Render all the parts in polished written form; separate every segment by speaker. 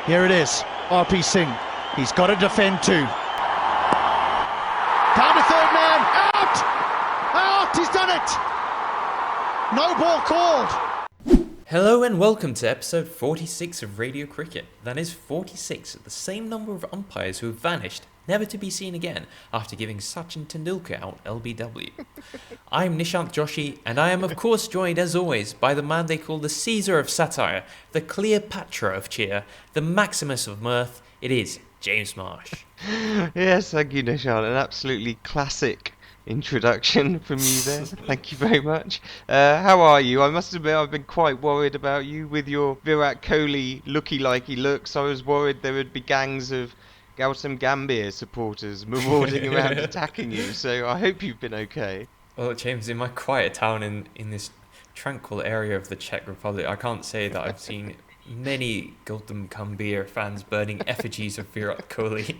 Speaker 1: Here it is, RP Singh. He's got to defend too. Found a third man. Out! Out! He's done it! No ball called.
Speaker 2: Hello and welcome to episode 46 of Radio Cricket. That is 46, the same number of umpires who have vanished, never to be seen again, after giving Sachin Tendulkar out LBW. I'm Nishant Joshi, and I am of course joined as always by the man they call the Caesar of satire, the Cleopatra of cheer, the Maximus of mirth. It is James Marsh.
Speaker 3: Yes, thank you, Nishant. An absolutely classic introduction from you there. Thank you very much. How are you? I must admit I've been quite worried about you with your Virat Kohli looky-likey looks. I was worried there would be gangs of Gautam Gambhir supporters marauding around attacking you, so I hope you've been okay.
Speaker 2: Well, James, in my quiet town in this tranquil area of the Czech Republic, I can't say that I've seen many Gautam Gambhir fans burning effigies of Virat Kohli.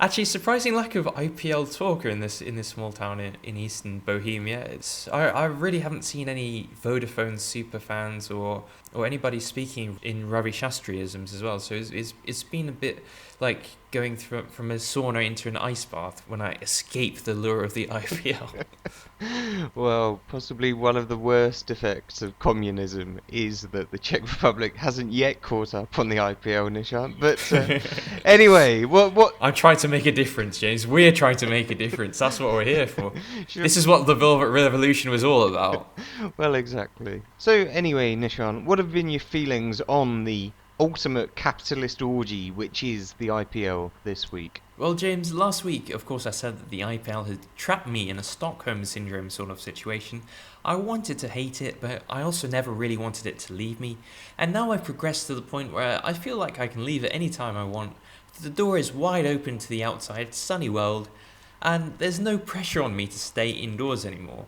Speaker 2: Actually, surprising lack of IPL talk in this small town in eastern Bohemia. I really haven't seen any Vodafone super fans or anybody speaking in Ravi Shastriisms as well. So it's been a bit like going from a sauna into an ice bath when I escape the lure of the IPL.
Speaker 3: Well, possibly one of the worst effects of communism is that the Czech Republic hasn't yet caught up on the IPL, Nishant. But anyway, what?
Speaker 2: I'm trying to make a difference, James. We're trying to make a difference. That's what we're here for. Sure. This is what the Velvet Revolution was all about.
Speaker 3: Well, exactly. So anyway, Nishant, what have been your feelings on the ultimate capitalist orgy, which is the IPL this week?
Speaker 2: Well, James, last week, of course, I said that the IPL had trapped me in a Stockholm Syndrome sort of situation. I wanted to hate it, but I also never really wanted it to leave me. And now I've progressed to the point where I feel like I can leave at any time I want. The door is wide open to the outside, sunny world, and there's no pressure on me to stay indoors anymore.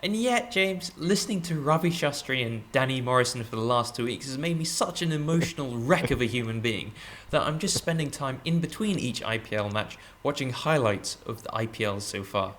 Speaker 2: And yet, James, listening to Ravi Shastri and Danny Morrison for the last 2 weeks has made me such an emotional wreck of a human being that I'm just spending time in between each IPL match watching highlights of the IPL so far.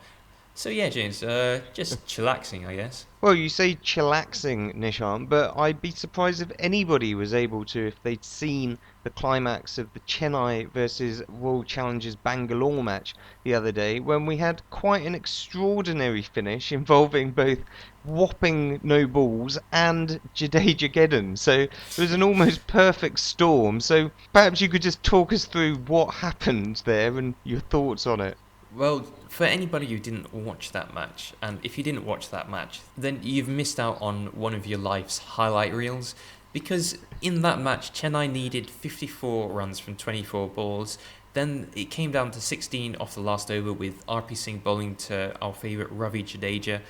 Speaker 2: So yeah, James, just chillaxing, I guess.
Speaker 3: Well, you say chillaxing, Nishant, but I'd be surprised if anybody was able to if they'd seen the climax of the Chennai versus Royal Challengers Bangalore match the other day, when we had quite an extraordinary finish involving both whopping no balls and Jadeja Gedden. So it was an almost perfect storm. So perhaps you could just talk us through what happened there and your thoughts on it.
Speaker 2: Well, for anybody who didn't watch that match, and if you didn't watch that match, then you've missed out on one of your life's highlight reels, because in that match, Chennai needed 54 runs from 24 balls. Then it came down to 16 off the last over with RP Singh bowling to our favourite Ravi Jadeja.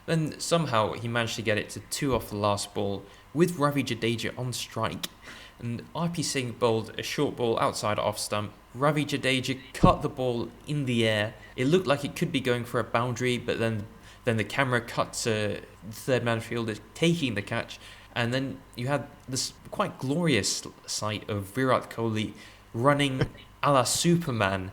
Speaker 2: Then somehow he managed to get it to 2 off the last ball with Ravi Jadeja on strike. And RP Singh bowled a short ball outside off stump. Ravi Jadeja cut the ball in the air. It looked like it could be going for a boundary, but then the camera cut to the third man fielder taking the catch. And then you had this quite glorious sight of Virat Kohli running a la Superman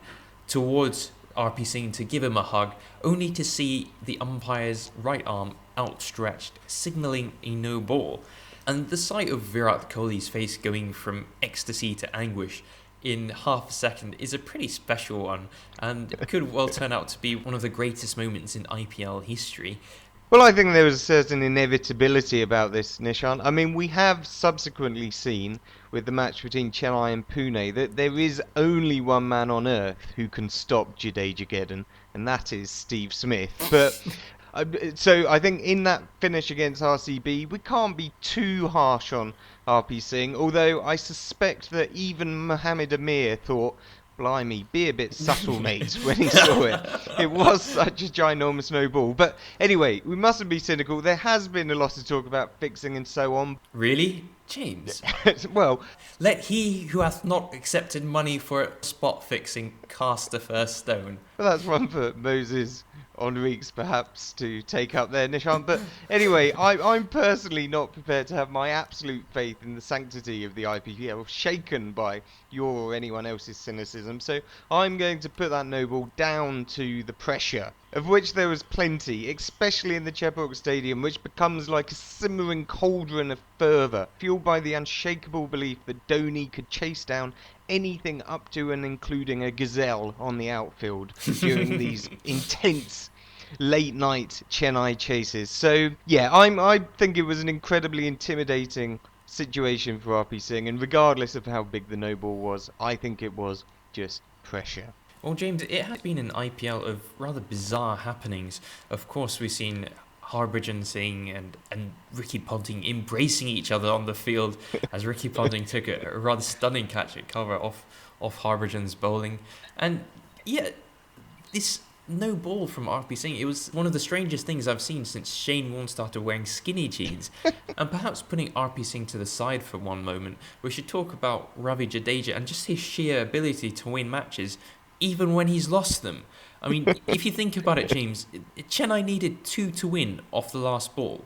Speaker 2: towards RP Singh to give him a hug, only to see the umpire's right arm outstretched, signalling a no ball. And the sight of Virat Kohli's face going from ecstasy to anguish in half a second is a pretty special one, and it could well turn out to be one of the greatest moments in IPL history.
Speaker 3: Well, I think there was a certain inevitability about this, Nishant. I mean, we have subsequently seen with the match between Chennai and Pune that there is only one man on earth who can stop Jadeja Gedden, and that is Steve Smith. But so I think in that finish against RCB, we can't be too harsh on RP Singh, although I suspect that even Mohammed Amir thought, blimey, be a bit subtle, mate, when he saw it. It was such a ginormous no ball. But anyway, we mustn't be cynical. There has been a lot of talk about fixing and so on.
Speaker 2: Really? James?
Speaker 3: Well,
Speaker 2: let he who hath not accepted money for spot fixing cast the first stone.
Speaker 3: Well, that's one for Moses Enrique's perhaps to take up there, Nishan. But anyway, I'm personally not prepared to have my absolute faith in the sanctity of the IPL shaken by your or anyone else's cynicism. So I'm going to put that no ball down to the pressure, of which there was plenty, especially in the Chepauk Stadium, which becomes like a simmering cauldron of fervour, fueled by the unshakable belief that Dhoni could chase down anything up to and including a gazelle on the outfield during these intense late night Chennai chases. So yeah, I think it was an incredibly intimidating situation for RP Singh, and regardless of how big the no ball was, I think it was just pressure.
Speaker 2: Well, James, it has been an IPL of rather bizarre happenings. Of course, we've seen Harbhajan Singh and Ricky Ponting embracing each other on the field as Ricky Ponting took a rather stunning catch at cover off Harbhajan's bowling. And yeah, this no ball from RP Singh, it was one of the strangest things I've seen since Shane Warne started wearing skinny jeans. And perhaps putting RP Singh to the side for one moment, we should talk about Ravi Jadeja and just his sheer ability to win matches even when he's lost them. I mean, if you think about it, James, Chennai needed 2 to win off the last ball,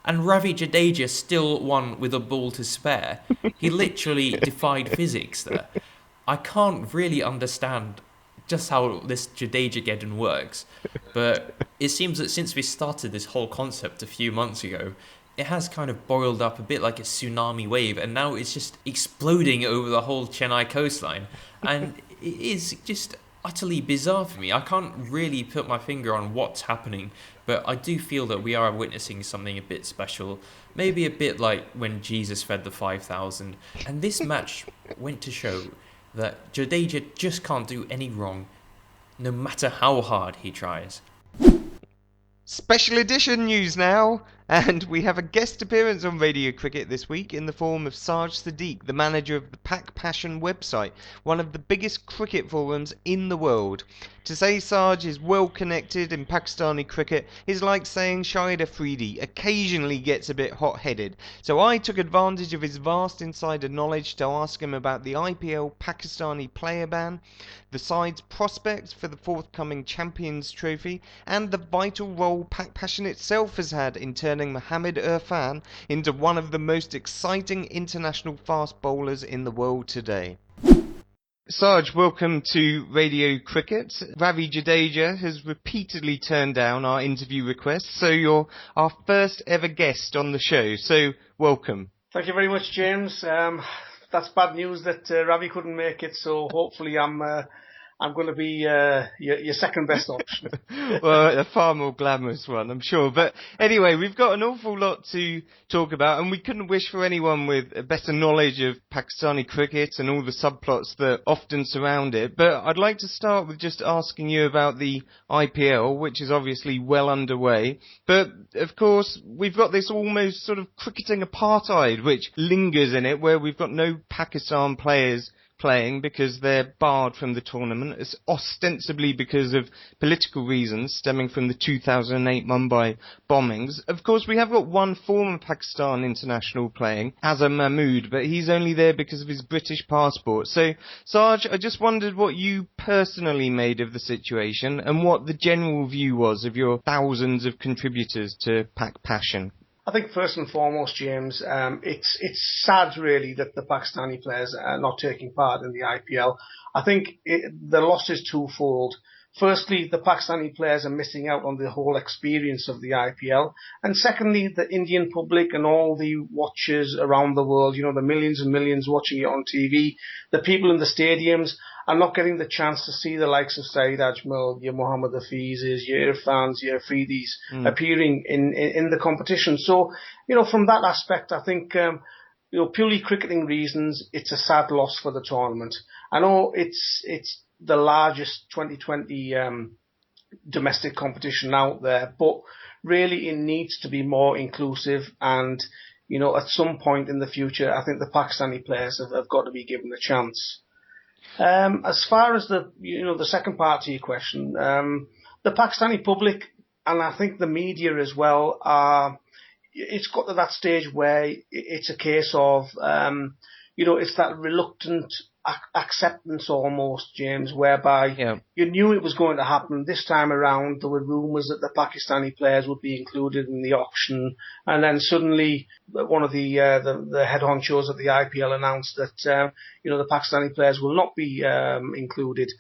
Speaker 2: and Ravi Jadeja still won with a ball to spare. He literally defied physics there. I can't really understand just how this Jadeja-geddon works, but it seems that since we started this whole concept a few months ago, it has kind of boiled up a bit like a tsunami wave, and now it's just exploding over the whole Chennai coastline. And it is just utterly bizarre for me. I can't really put my finger on what's happening, but I do feel that we are witnessing something a bit special. Maybe a bit like when Jesus fed the 5,000. And this match went to show that Jadeja just can't do any wrong, no matter how hard he tries.
Speaker 3: Special edition news now, and we have a guest appearance on Radio Cricket this week in the form of Saj Sidiq, the manager of the Pak Passion website, one of the biggest cricket forums in the world. To say Saj is well connected in Pakistani cricket is like saying Shahid Afridi occasionally gets a bit hot-headed, so I took advantage of his vast insider knowledge to ask him about the IPL Pakistani player ban, the side's prospects for the forthcoming Champions Trophy, and the vital role Pak Passion itself has had in turning Mohammad Irfan into one of the most exciting international fast bowlers in the world today. Saj, welcome to Radio Cricket. Ravi Jadeja has repeatedly turned down our interview requests, so you're our first ever guest on the show, so welcome.
Speaker 4: Thank you very much, James. That's bad news that Ravi couldn't make it, so hopefully I'm going to be your second best option.
Speaker 3: Well, a far more glamorous one, I'm sure. But anyway, we've got an awful lot to talk about, and we couldn't wish for anyone with a better knowledge of Pakistani cricket and all the subplots that often surround it. But I'd like to start with just asking you about the IPL, which is obviously well underway. But, of course, we've got this almost sort of cricketing apartheid, which lingers in it, where we've got no Pakistan players playing because they're barred from the tournament. It's ostensibly because of political reasons stemming from the 2008 Mumbai bombings. Of course, we have got one former Pakistan international playing, Azhar Mahmood, but he's only there because of his British passport. So, Saj, I just wondered what you personally made of the situation and what the general view was of your thousands of contributors to Pak Passion.
Speaker 4: I think first and foremost, James, it's sad really that the Pakistani players are not taking part in the IPL. I think the loss is twofold. Firstly, the Pakistani players are missing out on the whole experience of the IPL. And secondly, the Indian public and all the watchers around the world, you know, the millions and millions watching it on TV, the people in the stadiums are not getting the chance to see the likes of Saeed Ajmal, your Mohammad Hafizes, your Irfans, your Afridis appearing in the competition. So, you know, from that aspect, I think, you know, purely cricketing reasons, it's a sad loss for the tournament. I know it's the largest 2020 domestic competition out there, but really it needs to be more inclusive, and you know, at some point in the future, I think the Pakistani players have got to be given a chance. As far as the second part to your question, the Pakistani public, and I think the media as well, it's got to that stage where it's a case of, you know, it's that reluctant acceptance almost, James, whereby you knew it was going to happen. This time around, there were rumours that the Pakistani players would be included in the auction, and then suddenly one of the head honchos at the IPL announced that the Pakistani players will not be included.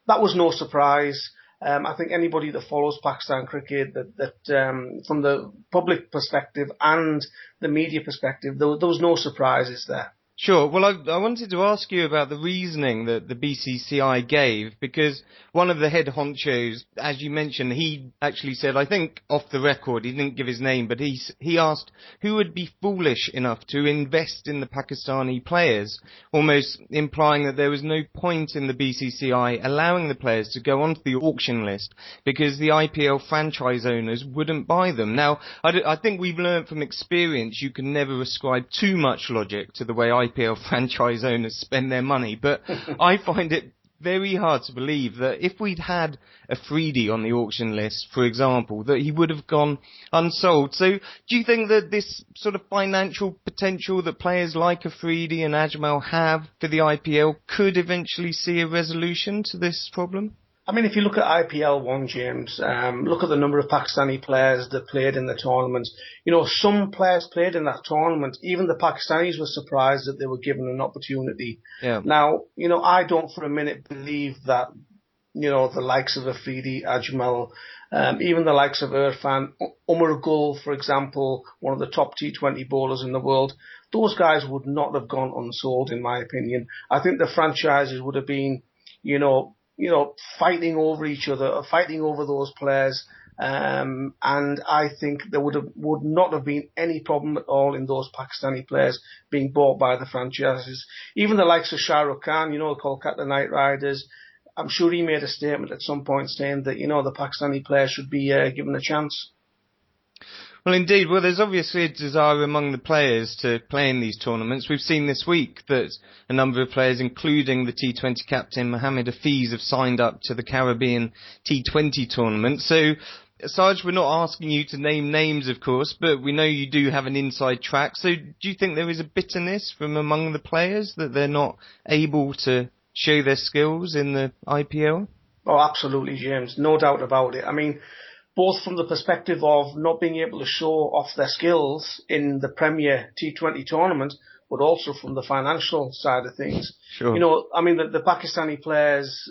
Speaker 4: That was no surprise. I think anybody that follows Pakistan cricket, that from the public perspective and the media perspective, there was no surprises there.
Speaker 3: Sure. Well, I wanted to ask you about the reasoning that the BCCI gave, because one of the head honchos, as you mentioned, he actually said, I think off the record, he didn't give his name, but he asked who would be foolish enough to invest in the Pakistani players, almost implying that there was no point in the BCCI allowing the players to go onto the auction list because the IPL franchise owners wouldn't buy them. Now, I think we've learned from experience you can never ascribe too much logic to the way IPL franchise owners spend their money, but I find it very hard to believe that if we'd had Afridi on the auction list, for example, that he would have gone unsold. So do you think that this sort of financial potential that players like Afridi and Ajmal have for the IPL could eventually see a resolution to this problem?
Speaker 4: I mean, if you look at IPL 1, James, look at the number of Pakistani players that played in the tournament. Some players played in that tournament. Even the Pakistanis were surprised that they were given an opportunity.
Speaker 3: Yeah.
Speaker 4: Now, I don't for a minute believe that, the likes of Afridi, Ajmal, even the likes of Irfan, Umar Gul, for example, one of the top T20 bowlers in the world, those guys would not have gone unsold, in my opinion. I think the franchises would have been, fighting over each other, fighting over those players, and I think there would not have been any problem at all in those Pakistani players being bought by the franchises. Even the likes of Shah Rukh Khan, Kolkata Knight Riders, I'm sure he made a statement at some point saying that, the Pakistani players should be given a chance.
Speaker 3: Well, indeed. Well, there's obviously a desire among the players to play in these tournaments. We've seen this week that a number of players, including the T20 captain Mohamed Hafiz, have signed up to the Caribbean T20 tournament. So, Saj, we're not asking you to name names, of course, but we know you do have an inside track. So do you think there is a bitterness from among the players that they're not able to show their skills in the IPL?
Speaker 4: Oh, absolutely, James. No doubt about it. I mean, both from the perspective of not being able to show off their skills in the Premier T20 tournament, but also from the financial side of things.
Speaker 3: Sure.
Speaker 4: The Pakistani players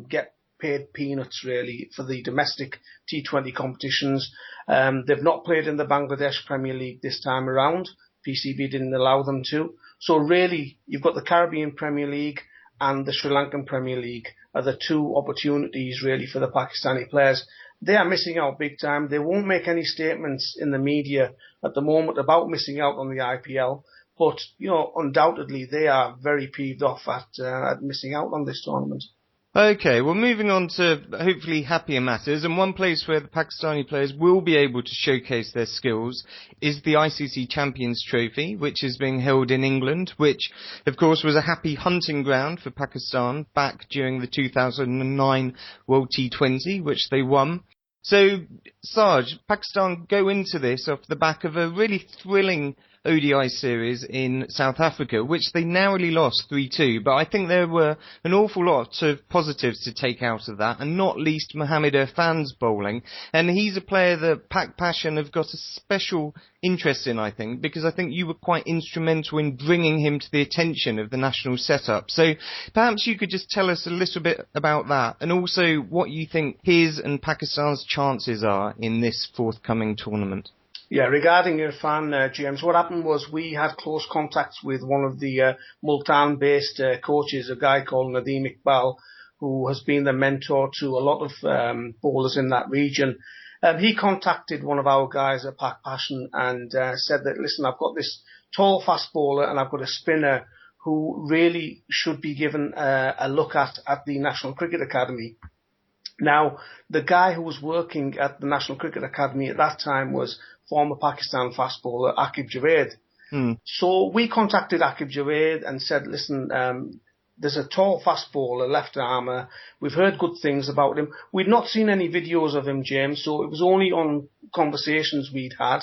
Speaker 4: get paid peanuts, really, for the domestic T20 competitions. They've not played in the Bangladesh Premier League this time around. PCB didn't allow them to. So really, you've got the Caribbean Premier League and the Sri Lankan Premier League are the two opportunities, really, for the Pakistani players. They are missing out big time. They won't make any statements in the media at the moment about missing out on the IPL, but undoubtedly they are very peeved off at missing out on this tournament.
Speaker 3: Okay, well, moving on to hopefully happier matters, and one place where the Pakistani players will be able to showcase their skills is the ICC Champions Trophy, which is being held in England, which, of course, was a happy hunting ground for Pakistan back during the 2009 World T20, which they won. So, Saj, Pakistan go into this off the back of a really thrilling ODI series in South Africa, which they narrowly lost 3-2, but I think there were an awful lot of positives to take out of that, and not least Mohamed Irfan's bowling, and he's a player that Pak Passion have got a special interest in, I think, because I think you were quite instrumental in bringing him to the attention of the national setup. So perhaps you could just tell us a little bit about that, and also what you think his and Pakistan's chances are in this forthcoming tournament.
Speaker 4: Yeah, regarding Irfan, James, what happened was we had close contacts with one of the Multan-based coaches, a guy called Nadeem Iqbal, who has been the mentor to a lot of bowlers in that region. He contacted one of our guys at Pak Passion and said that, listen, I've got this tall fast bowler and I've got a spinner who really should be given a look at the National Cricket Academy. Now, the guy who was working at the National Cricket Academy at that time was former Pakistan fast bowler Aqib Javed. So we contacted Aqib Javed and said, listen, there's a tall fast bowler, left armour. We've heard good things about him. We'd not seen any videos of him, James, so it was only on conversations we'd had.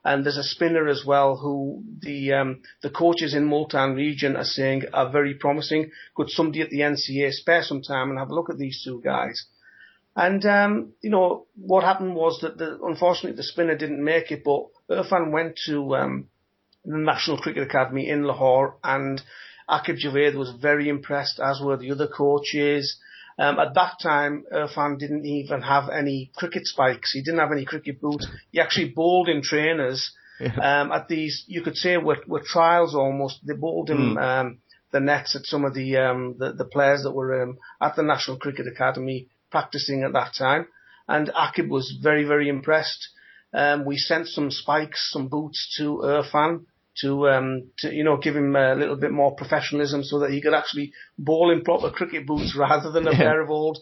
Speaker 4: And there's a spinner as well who the coaches in Multan region are saying are very promising. Could somebody at the NCA spare some time and have a look at these two guys? And, what happened was that unfortunately the spinner didn't make it, but Irfan went to the National Cricket Academy in Lahore, and Aqib Javed was very impressed, as were the other coaches. At that time, Irfan didn't even have any cricket spikes. He didn't have any cricket boots. He actually bowled in trainers. At these, you could say, were trials almost. They bowled him the nets at some of the players that were at the National Cricket Academy practicing at that time. And Aqib was very, very impressed. We sent some spikes, some boots to Irfan to give him a little bit more professionalism so that he could actually bowl in proper cricket boots rather than a pair of old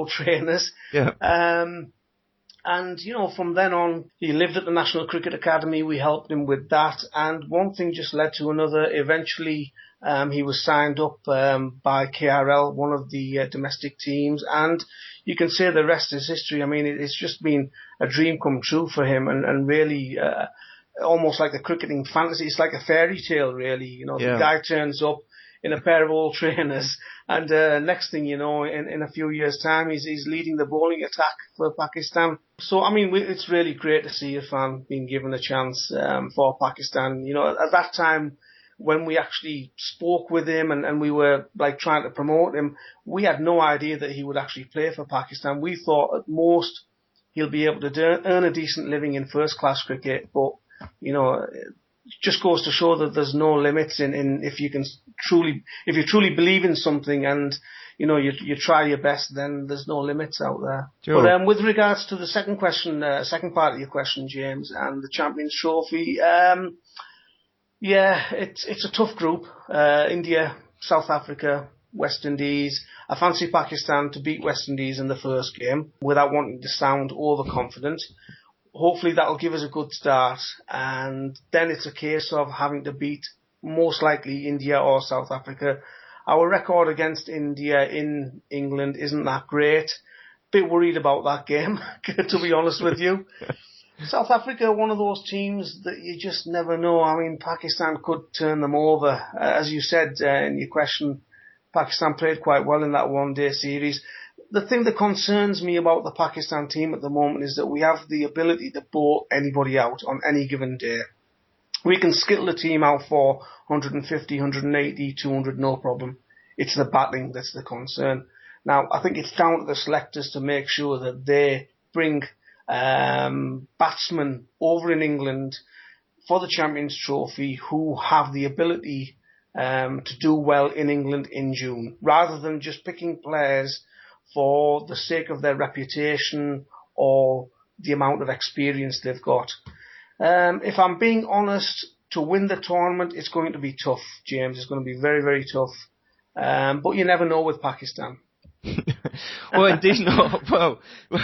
Speaker 4: trainers.
Speaker 3: Yeah.
Speaker 4: And, from then on, he lived at the National Cricket Academy. We helped him with that. And one thing just led to another. Eventually, he was signed up by KRL, one of the domestic teams. And you can say the rest is history. I mean, it's just been a dream come true for him and really almost like a cricketing fantasy. It's like a fairy tale, really. The guy turns up in a pair of old trainers, and next thing you know, in a few years' time, he's leading the bowling attack for Pakistan. So, I mean, it's really great to see Irfan being given a chance for Pakistan. At that time, when we actually spoke with him and we were like trying to promote him, we had no idea that he would actually play for Pakistan. We thought at most he'll be able to earn a decent living in first-class cricket, but it just goes to show that there's no limits in if you truly believe in something and you try your best, then there's no limits out there.
Speaker 3: Sure.
Speaker 4: But with regards to the second part of your question, James, and the Champions Trophy, it's a tough group. India, South Africa, West Indies. I fancy Pakistan to beat West Indies in the first game without wanting to sound overconfident. Hopefully that'll give us a good start, and then it's a case of having to beat most likely India or South Africa. Our record against India in England isn't that great. Bit worried about that game, to be honest with you. South Africa, one of those teams that you just never know. I mean, Pakistan could turn them over. As you said in your question, Pakistan played quite well in that one-day series. The thing that concerns me about the Pakistan team at the moment is that we have the ability to bowl anybody out on any given day. We can skittle a team out for 150, 180, 200, no problem. It's the batting that's the concern. Now, I think it's down to the selectors to make sure that they bring batsmen over in England for the Champions Trophy who have the ability to do well in England in June, rather than just picking players for the sake of their reputation or the amount of experience they've got. If I'm being honest, to win the tournament, it's going to be tough, James. It's going to be very, very tough. But you never know with Pakistan.
Speaker 3: Well, indeed not. Well,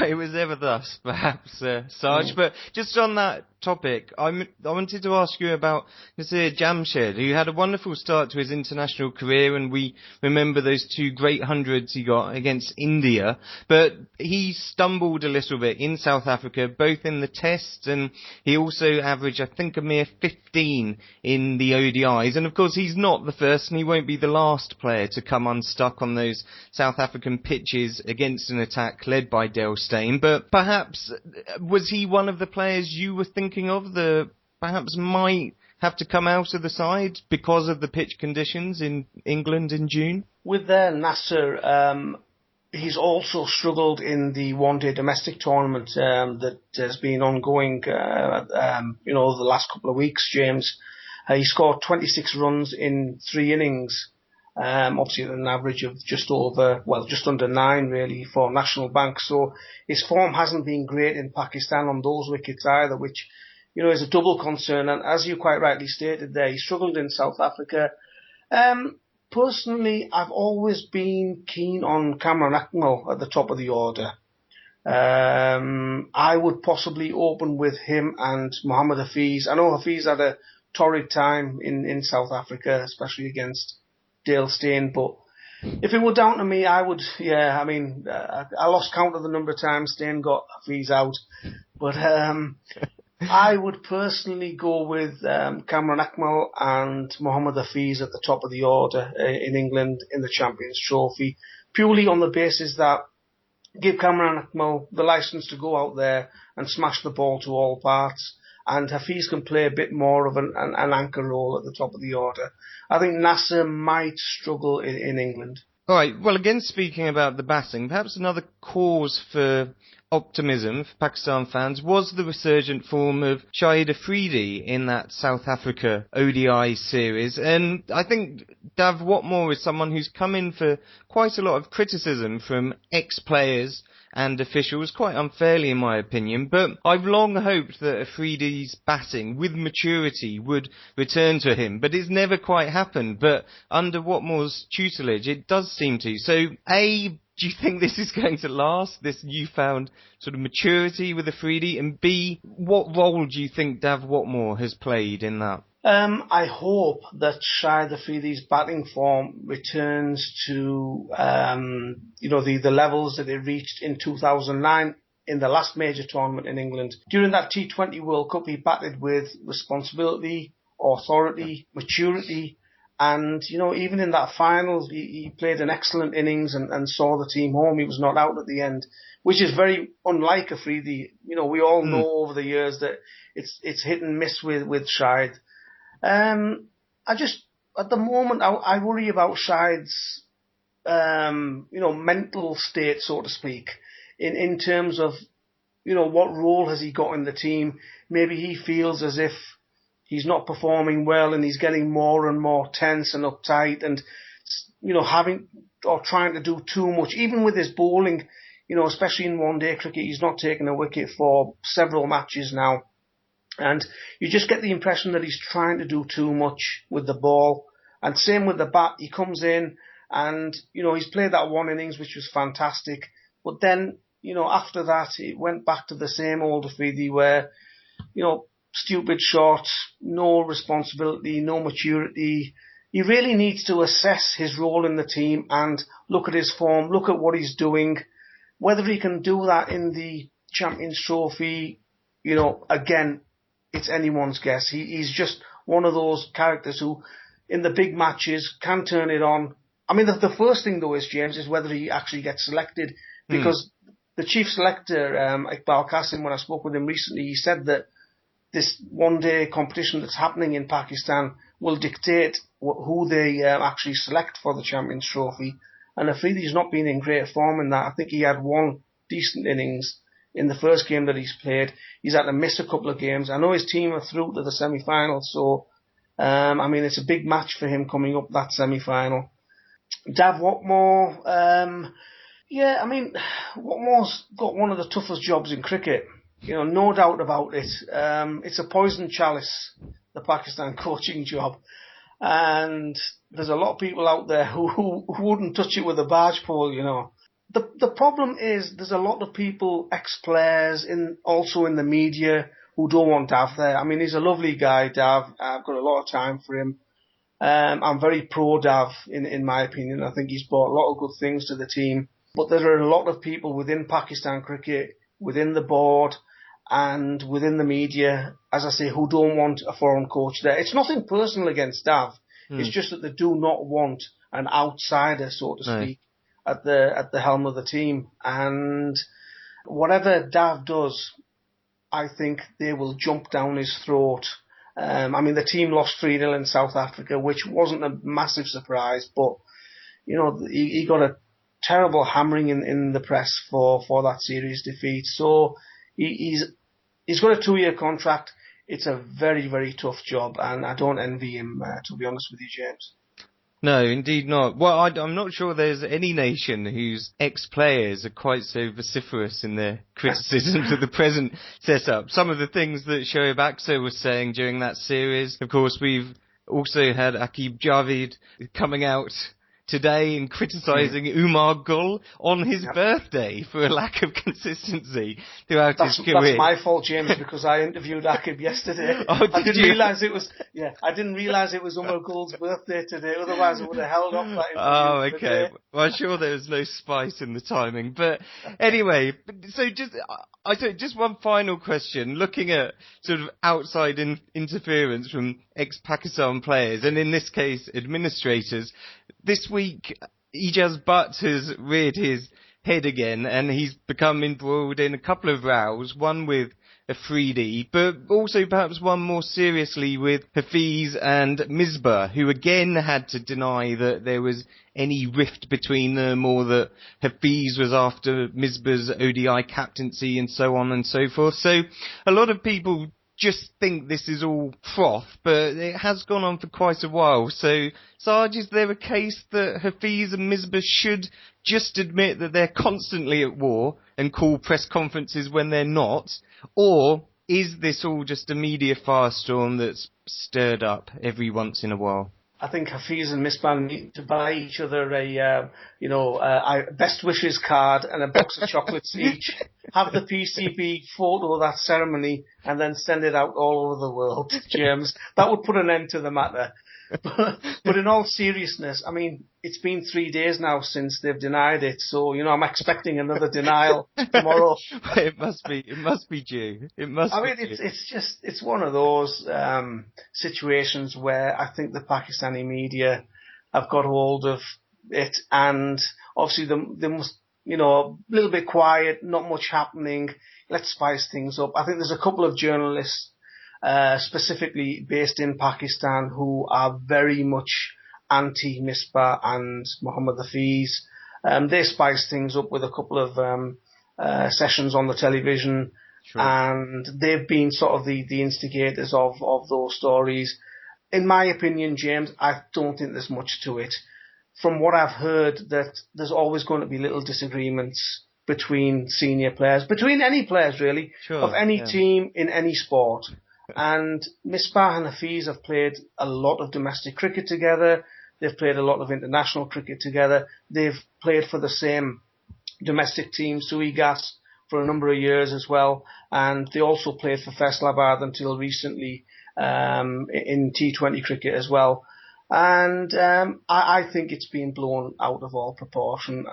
Speaker 3: it was ever thus, perhaps, Saj. But just on that topic, I wanted to ask you about Nasir Jamshed, who had a wonderful start to his international career, and we remember those 2 great hundreds he got against India. But he stumbled a little bit in South Africa, both in the tests, and he also averaged, I think, a mere 15 in the ODIs. And of course, he's not the first, and he won't be the last player to come unstuck on those South African pitches against an attack led by Dale Steyn. But perhaps, was he one of the players you were thinking of that perhaps might have to come out of the side because of the pitch conditions in England in June? With
Speaker 4: Nasser, he's also struggled in the one-day domestic tournament that has been ongoing, the last couple of weeks, James. He scored 26 runs in 3 innings. Obviously at an average of just under 9 really for National Bank. So his form hasn't been great in Pakistan on those wickets either, which, is a double concern. And as you quite rightly stated there, he struggled in South Africa. Personally, I've always been keen on Cameron Akmal at the top of the order. I would possibly open with him and Mohammad Hafiz. I know Hafiz had a torrid time in South Africa, especially against Dale Steyn, but if it were down to me, I would, I lost count of the number of times Steyn got Hafiz out, but I would personally go with Cameron Akmal and Mohamed Hafiz at the top of the order in England in the Champions Trophy, purely on the basis that give Cameron Akmal the licence to go out there and smash the ball to all parts, and Hafiz can play a bit more of an anchor role at the top of the order. I think Nasser might struggle in England.
Speaker 3: All right, well, again, speaking about the batting, perhaps another cause for optimism for Pakistan fans was the resurgent form of Shahid Afridi in that South Africa ODI series. And I think Dav Watmore is someone who's come in for quite a lot of criticism from ex-players and officials, quite unfairly in my opinion, but I've long hoped that Afridi's batting with maturity would return to him, but it's never quite happened. But under Watmore's tutelage, it does seem to. So, A, do you think this is going to last, this newfound sort of maturity with Afridi? And B, what role do you think Dav Watmore has played in that?
Speaker 4: I hope that Shahid Afridi's batting form returns to, the levels that it reached in 2009 in the last major tournament in England. During that T20 World Cup, he batted with responsibility, authority, maturity, and, even in that final, he played an excellent innings and saw the team home. He was not out at the end, which is very unlike Afridi. We all know over the years that it's hit and miss with Shahid. At the moment, I worry about Shahid's, mental state, so to speak, in terms of, what role has he got in the team? Maybe he feels as if he's not performing well and he's getting more and more tense and uptight and, having or trying to do too much, even with his bowling, especially in one-day cricket. He's not taken a wicket for several matches now. And you just get the impression that he's trying to do too much with the ball. And same with the bat. He comes in and, he's played that one innings, which was fantastic. But then, after that, it went back to the same old Afridi where, stupid shots, no responsibility, no maturity. He really needs to assess his role in the team and look at his form, look at what he's doing. Whether he can do that in the Champions Trophy, again, it's anyone's guess. He's just one of those characters who, in the big matches, can turn it on. I mean, the first thing, though, James, is whether he actually gets selected. Because the chief selector, Iqbal Qasim, when I spoke with him recently, he said that this one-day competition that's happening in Pakistan will dictate who they actually select for the Champions Trophy. And Afridi's not been in great form in that. I think he had one decent innings in the first game that he's played. He's had to miss a couple of games. I know his team are through to the semi-final, so it's a big match for him coming up, that semi-final. Dav Watmore, Watmore's got one of the toughest jobs in cricket. No doubt about it. It's a poison chalice, the Pakistan coaching job. And there's a lot of people out there who wouldn't touch it with a barge pole, The problem is there's a lot of people, ex-players, also in the media, who don't want Dav there. I mean, he's a lovely guy, Dav. I've got a lot of time for him. I'm very pro-Dav, in my opinion. I think he's brought a lot of good things to the team. But there are a lot of people within Pakistan cricket, within the board, and within the media, as I say, who don't want a foreign coach there. It's nothing personal against Dav. It's just that they do not want an outsider, so to speak, at the helm of the team. And whatever Dav does, I think they will jump down his throat. The team lost 3-0 in South Africa, which wasn't a massive surprise, but he got a terrible hammering in the press for that series defeat. So he's got a 2-year contract. It's a very, very tough job, and I don't envy him, to be honest with you, James.
Speaker 3: No, indeed not. Well, I'm not sure there's any nation whose ex-players are quite so vociferous in their criticisms of the present setup. Some of the things that Shoaib Akhtar was saying during that series. Of course, we've also had Aqib Javid coming out today in criticising Umar Gul on his birthday for a lack of consistency throughout his career.
Speaker 4: That's my fault, James, because I interviewed Akib yesterday.
Speaker 3: Oh,
Speaker 4: I didn't realise it was. Yeah, I didn't realise it was Umar Gul's birthday today. Otherwise, I would have held off that interview.
Speaker 3: Oh, okay. Well, I'm sure there was no spice in the timing, but anyway. So just one final question. Looking at sort of outside interference from ex-Pakistan players, and in this case, administrators. This week, Ijaz Butt has reared his head again, and he's become embroiled in a couple of rows, one with Afridi, but also perhaps one more seriously with Hafiz and Misbah, who again had to deny that there was any rift between them, or that Hafiz was after Misbah's ODI captaincy and so on and so forth. So a lot of people just think this is all froth, but it has gone on for quite a while. So, Saj, is there a case that Hafiz and Misbah should just admit that they're constantly at war and call press conferences when they're not? Or is this all just a media firestorm that's stirred up every once in a while?
Speaker 4: I think Hafiz and Misbah need to buy each other a best wishes card and a box of chocolates each. Have the PCB photo that ceremony and then send it out all over the world, James. That would put an end to the matter. But in all seriousness, I mean, it's been 3 days now since they've denied it, so I'm expecting another denial tomorrow.
Speaker 3: It must be due.
Speaker 4: It's one of those situations where I think the Pakistani media have got hold of it, and obviously they must, a little bit quiet, not much happening. Let's spice things up. I think there's a couple of journalists specifically based in Pakistan who are very much anti-Misbah and Mohammad Hafiz. They spice things up with a couple of sessions on the television. Sure. And they've been sort of the instigators of those stories. In my opinion, James, I don't think there's much to it. From what I've heard, that there's always going to be little disagreements between senior players, between any players really, sure, of any team in any sport. And Misbah and Hafiz have played a lot of domestic cricket together. They've played a lot of international cricket together. They've played for the same domestic team, Suigas, for a number of years as well. And they also played for Faisalabad until recently in T20 cricket as well. And I think it's been blown out of all proportion.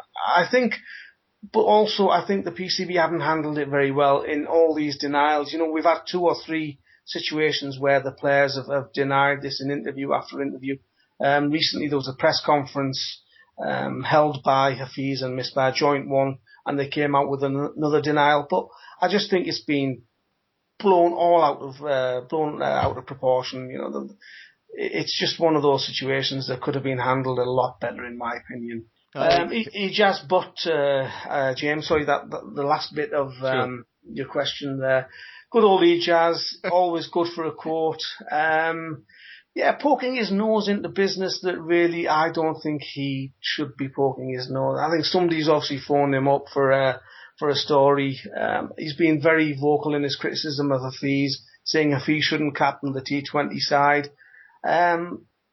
Speaker 4: But also I think the PCB haven't handled it very well in all these denials. We've had 2 or 3 situations where the players have denied this in interview after interview. Recently there was a press conference held by Hafiz and Misbah, joint one, and they came out with another denial. But I just think it's been blown out of proportion. It's just one of those situations that could have been handled a lot better, in my opinion. Ijaz Butt, James, sorry, the last bit of your question there. Good old Ijaz, always good for a quote. Poking his nose into business that really I don't think he should be poking his nose. I think somebody's obviously phoned him up for a story. He's been very vocal in his criticism of Hafiz, saying Hafiz shouldn't captain the T20 side.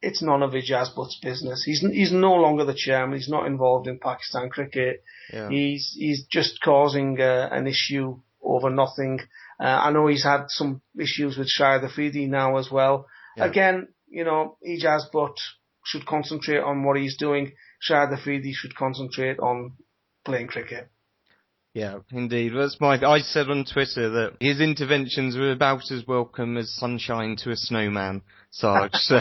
Speaker 4: It's none of Ijaz Butt's business. He's no longer the chairman. He's not involved in Pakistan cricket. Yeah. He's just causing an issue over nothing. I know he's had some issues with Shahid Afridi now as well. Yeah. Again, Ijaz Butt should concentrate on what he's doing. Shahid Afridi should concentrate on playing cricket.
Speaker 3: Yeah, indeed. I said on Twitter that his interventions were about as welcome as sunshine to a snowman, Saj. So,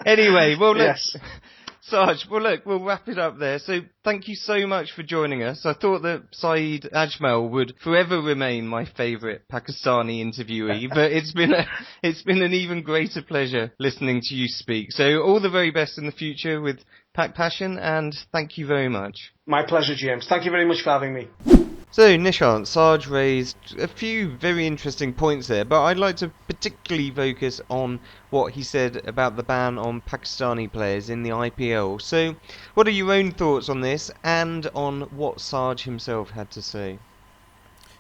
Speaker 3: anyway, well, let's... Yes. Saj, well look, we'll wrap it up there. So thank you so much for joining us. I thought that Saeed Ajmal would forever remain my favourite Pakistani interviewee, but it's been an even greater pleasure listening to you speak. So all the very best in the future with Pak Passion, and thank you very much.
Speaker 4: My pleasure, James. Thank you very much for having me.
Speaker 3: So, Nishant, Saj raised a few very interesting points there, but I'd like to particularly focus on what he said about the ban on Pakistani players in the IPL. So, what are your own thoughts on this, and on what Saj himself had to say?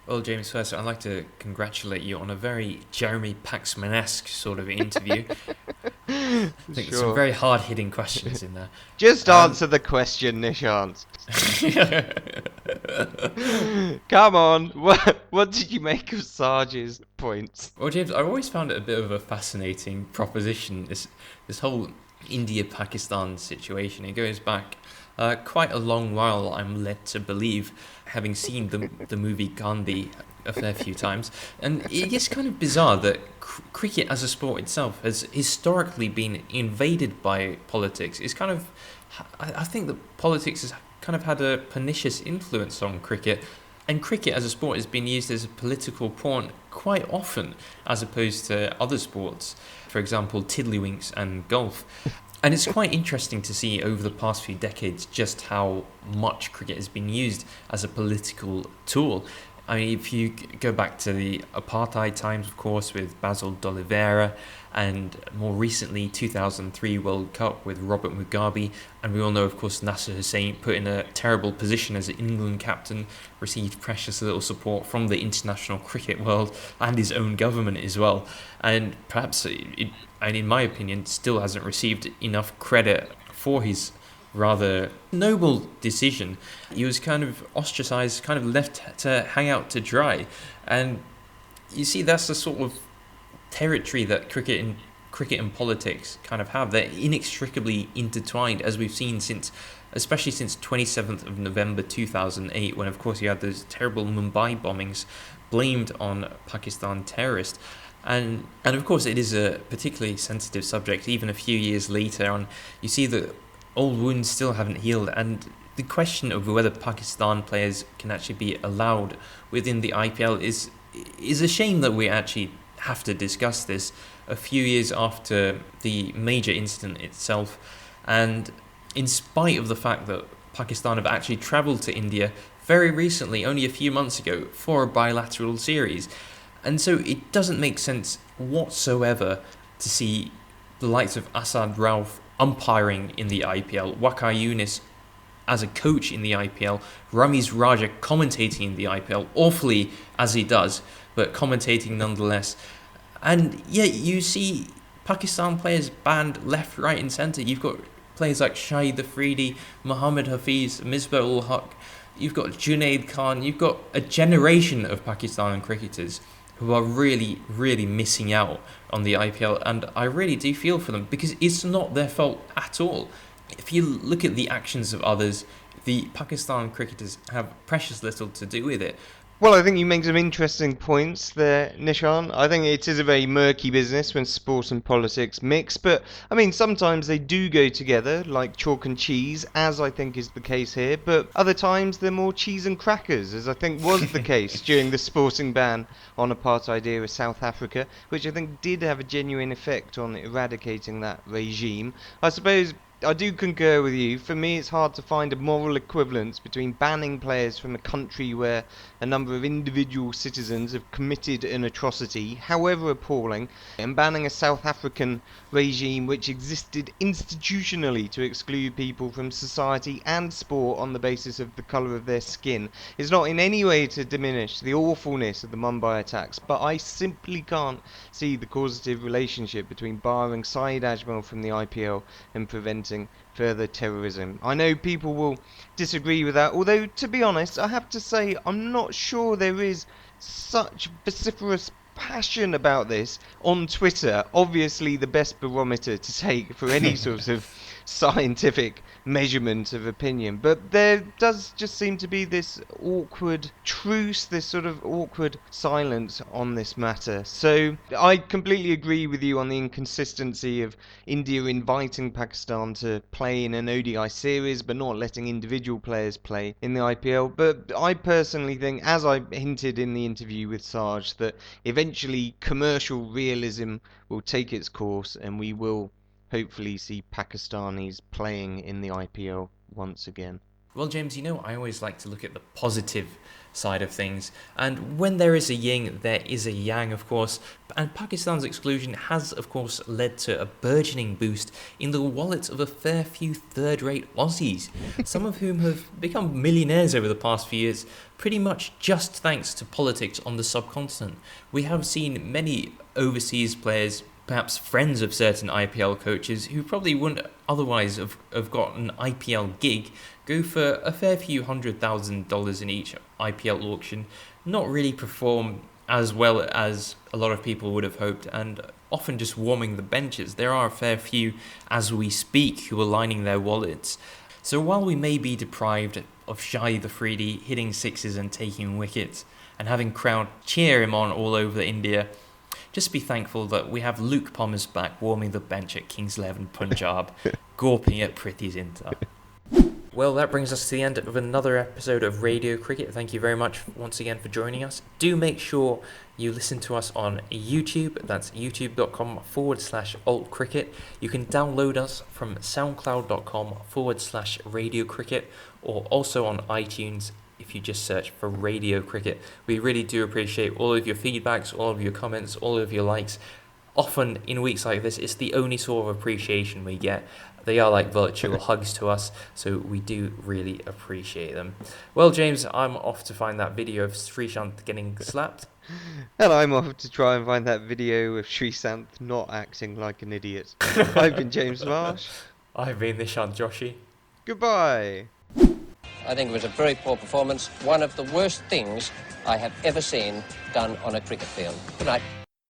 Speaker 2: Well, James, first, I'd like to congratulate you on a very Jeremy Paxman-esque sort of interview. I think some very hard-hitting questions in there.
Speaker 3: Just answer the question, Nishant. Come on, what did you make of Saj's points?
Speaker 2: Well, James, I've always found it a bit of a fascinating proposition, this whole India-Pakistan situation. It goes back quite a long while, I'm led to believe, having seen the movie Gandhi a fair few times. And it is kind of bizarre that cricket as a sport itself has historically been invaded by politics. It's kind of, I think that politics has kind of had a pernicious influence on cricket, and cricket as a sport has been used as a political pawn quite often, as opposed to other sports, for example, tiddlywinks and golf. And it's quite interesting to see over the past few decades just how much cricket has been used as a political tool. I mean, if you go back to the apartheid times, of course, with Basil D'Oliveira, and more recently 2003 World Cup with Robert Mugabe, and we all know, of course, Nasser Hussain put in a terrible position as an England captain, received precious little support from the international cricket world and his own government as well, and perhaps, and in my opinion, still hasn't received enough credit for his rather noble decision. He was kind of ostracized, kind of left to hang out to dry, and you see that's the sort of territory that cricket and politics kind of have. They're inextricably intertwined, as we've seen especially since 27th of November 2008, when of course you had those terrible Mumbai bombings blamed on Pakistan terrorists. And of course it is a particularly sensitive subject. Even a few years later on, you see that old wounds still haven't healed, and the question of whether Pakistan players can actually be allowed within the IPL is a shame that we actually have to discuss this a few years after the major incident itself, and in spite of the fact that Pakistan have actually travelled to India very recently, only a few months ago, for a bilateral series. And so it doesn't make sense whatsoever to see the likes of Asad Rauf umpiring in the IPL, Waqar Younis as a coach in the IPL, Ramiz Raja commentating in the IPL, awfully as he does, but commentating nonetheless. And yet you see Pakistan players banned left, right and centre. You've got players like Shahid Afridi, Mohammad Hafiz, Misbah ul Haq, you've got Junaid Khan, you've got a generation of Pakistani cricketers who are really, really missing out on the IPL, and I really do feel for them, because it's not their fault at all. If you look at the actions of others, the Pakistan cricketers have precious little to do with it.
Speaker 3: Well, I think you make some interesting points there, Nishan. I think it is a very murky business when sport and politics mix, but I mean, sometimes they do go together, like chalk and cheese, as I think is the case here, but other times they're more cheese and crackers, as I think was the case during the sporting ban on apartheid era South Africa, which I think did have a genuine effect on eradicating that regime. I suppose I do concur with you. For me, it's hard to find a moral equivalence between banning players from a country where a number of individual citizens have committed an atrocity, however appalling, and banning a South African regime which existed institutionally to exclude people from society and sport on the basis of the colour of their skin. It's not in any way to diminish the awfulness of the Mumbai attacks, but I simply can't see the causative relationship between barring Saeed Ajmal from the IPL and preventing further terrorism. I know people will disagree with that, although to be honest, I have to say I'm not sure there is such vociferous passion about this on Twitter. Obviously the best barometer to take for any sort of scientific measurement of opinion, but there does just seem to be this awkward truce, this sort of awkward silence on this matter. So I completely agree with you on the inconsistency of India inviting Pakistan to play in an ODI series but not letting individual players play in the IPL. But I personally think, as I hinted in the interview with Saj, that eventually commercial realism will take its course and we will hopefully see Pakistanis playing in the IPL once again.
Speaker 2: Well, James, you know, I always like to look at the positive side of things, and when there is a yin, there is a yang, of course, and Pakistan's exclusion has, of course, led to a burgeoning boost in the wallets of a fair few third-rate Aussies, some of whom have become millionaires over the past few years, pretty much just thanks to politics on the subcontinent. We have seen many overseas players perhaps friends of certain IPL coaches who probably wouldn't otherwise have got an IPL gig go for a fair few $100,000 in each IPL auction, not really perform as well as a lot of people would have hoped, and often just warming the benches. There are a fair few, as we speak, who are lining their wallets. So while we may be deprived of Shahid Afridi hitting sixes and taking wickets, and having crowd cheer him on all over India, just be thankful that we have Luke Thomas back warming the bench at Kings 11 Punjab, gawping at Prithi's Inter. Well, that brings us to the end of another episode of Radio Cricket. Thank you very much once again for joining us. Do make sure you listen to us on YouTube. That's youtube.com/altcricket. You can download us from soundcloud.com/Radio Cricket, or also on iTunes if you just search for Radio Cricket. We really do appreciate all of your feedbacks, all of your comments, all of your likes. Often in weeks like this, it's the only sort of appreciation we get. They are like virtual hugs to us, so we do really appreciate them. Well, James, I'm off to find that video of Srishant getting slapped.
Speaker 3: And I'm off to try and find that video of Srishant not acting like an idiot. I've been James Marsh.
Speaker 2: I've been Nishant Joshi.
Speaker 3: Goodbye.
Speaker 5: I think it was a very poor performance. One of the worst things I have ever seen done on a cricket field. Good night.